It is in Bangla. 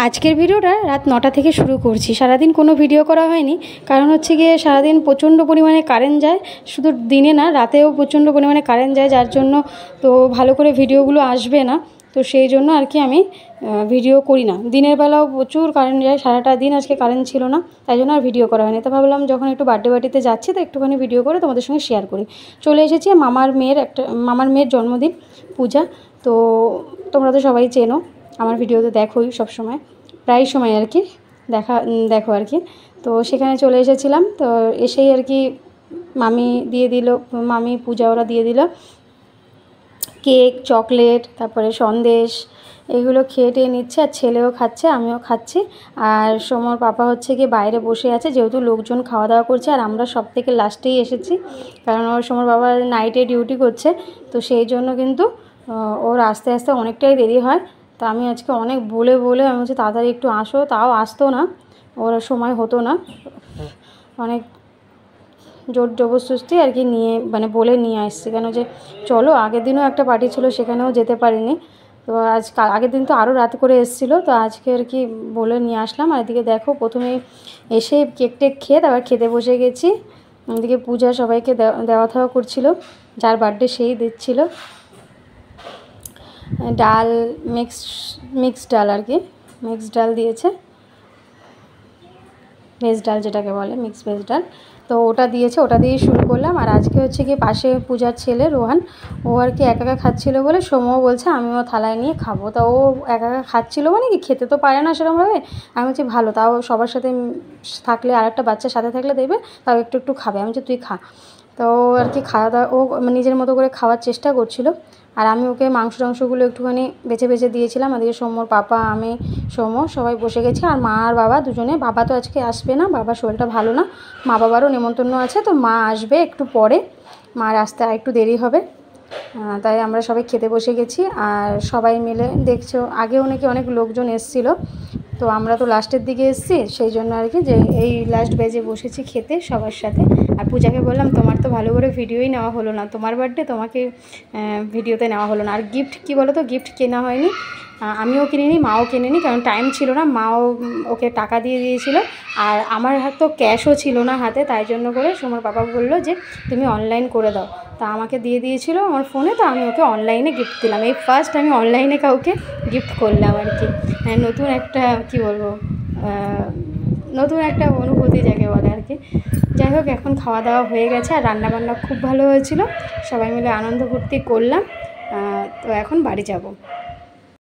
আজকের ভিডিওটা রাত 9টা থেকে শুরু করছি। সারাদিন কোনো ভিডিও করা হয়নি, কারণ হচ্ছে গিয়ে সারাদিন প্রচণ্ড পরিমাণে কারেন্ট যায়, শুধু দিনে না রাতেও প্রচণ্ড পরিমাণে কারেন্ট যায়, যার জন্য তো ভালো করে ভিডিওগুলো আসবে না। তো সেই জন্য আর কি আমি ভিডিও করি না। দিনের বেলাও প্রচুর কারেন্ট যায়, সারাটা দিন আজকে কারেন্ট ছিল না, তাই জন্য আর ভিডিও করা হয়নি। তো ভাবলাম যখন একটু বার্থডে পার্টিতে যাচ্ছি তো একটুখানি ভিডিও করে তোমাদের সঙ্গে শেয়ার করি। চলে এসেছি মামার মেয়ের জন্মদিন পূজা। তো তোমরা তো সবাই চেনো, আমার ভিডিও তো দেখোই সবসময়, প্রায় সময় আর কি দেখো আর কি। তো সেখানে চলে এসেছিলাম। তো এসেই আর কি মামি পূজা ওরা দিয়ে দিল কেক, চকলেট, তারপরে সন্দেশ, এগুলো খেয়ে টেয়ে নিচ্ছে। আর ছেলেও খাচ্ছে, আমিও খাচ্ছি। আর সোমর পাপা হচ্ছে গিয়ে বাইরে বসে আছে, যেহেতু লোকজন খাওয়া দাওয়া করছে আর আমরা সব থেকে লাস্টেই এসেছি, কারণ ওর সোমর বাবা নাইটে ডিউটি করছে। তো সেই জন্য কিন্তু ওর আস্তে আস্তে অনেকটাই দেরি হয়। তা আমি আজকে অনেক বলে আমি হচ্ছে তাড়াতাড়ি একটু আসো, তাও আসতো না, ওর সময় হতো না, অনেক জোর জবরদস্তি আর কি বলে নিয়ে আসছি। কেন যে চলো, আগের দিনও একটা পার্টি ছিল, সেখানেও যেতে পারিনি। তো আগের দিন তো আরও রাত করে এসেছিলো, তো আজকে আর কি বলে নিয়ে আসলাম। আর এদিকে দেখো, প্রথমে এসে কেক টেক খেয়ে তারপর খেতে বসে গেছি। এদিকে পূজা সবাইকে দেওয়া থাওয়া করছিল, যার বার্থডে সেই দিচ্ছিল ডাল, মিক্সড ডাল আর কি, মিক্সড ডাল দিয়েছে, ভেজ ডাল যেটাকে বলে, মিক্স ভেজ ডাল। তো ওটা দিয়েছে, ওটা দিয়েই শুরু করলাম। আর আজকে হচ্ছে কি পাশে পূজার ছেলে রোহান, ও আর কি একা একা খাচ্ছিলো বলে সোমও বলছে আমিও থালায় নিয়ে খাবো। তা ও একা একা খাচ্ছিলো, মানে কি খেতে তো পারে না সেরকমভাবে। আমি বলছি ভালো, তাও সবার সাথে থাকলে, আর একটা বাচ্চার সাথে থাকলে দেখবে তাও একটু একটু খাবে। আমি বলছি তুই খা। তো আর কি খাওয়া দাওয়া ও নিজের মতো করে খাওয়ার চেষ্টা করছিল। আর আমি ওকে মাংসগুলো একটুখানি বেছে দিয়েছিলাম। ওদিকে সোমর পাপা, আমি, সোম সবাই বসে গেছি। আর মা আর বাবা দুজনে, বাবা তো আজকে আসবে না, বাবার শরীরটা ভালো না, মা বাবারও নেমন্তন্ন আছে। তো মা আসবে একটু পরে, মার আসতে আর একটু দেরি হবে। তাই আমরা সবাই খেতে বসে গেছি। আর সবাই মিলে দেখছো, আগেও নাকি অনেক লোকজন এসেছিলো, তো আমরা তো লাস্টের দিকে এসেছি, সেই জন্য আর কি যে এই লাস্ট বেজে বসেছি খেতে সবার সাথে। আর পূজাকে বললাম তোমার তো ভালো করে ভিডিওই নেওয়া হলো না, তোমার বার্থডে, তোমাকে ভিডিওতে নেওয়া হলো না। আর গিফট কী বলো তো, গিফট কেনা হয়নি, আমিও কিনিনি, মাও কিনিনি, কারণ টাইম ছিল না। মাও ওকে টাকা দিয়ে দিয়েছিল, আর আমার তো ক্যাশও ছিল না হাতে, তাই জন্য করে সোমার বাবা বললো যে তুমি অনলাইন করে দাও। তা আমাকে দিয়ে দিয়েছিল আমার ফোনে, তো আমি ওকে অনলাইনে গিফট দিলাম। এই ফার্স্ট আমি অনলাইনে কাউকে গিফট করলাম আর কি। নতুন একটা কী বলবো, নতুন একটা অনুভূতি যাকে বলে আর কি। যাই হোক, এখন খাওয়া দাওয়া হয়ে গেছে, আর রান্নাবান্না খুব ভালো হয়েছিল, সবাই মিলে আনন্দ ফুর্তি করলাম। তো এখন বাড়ি যাব।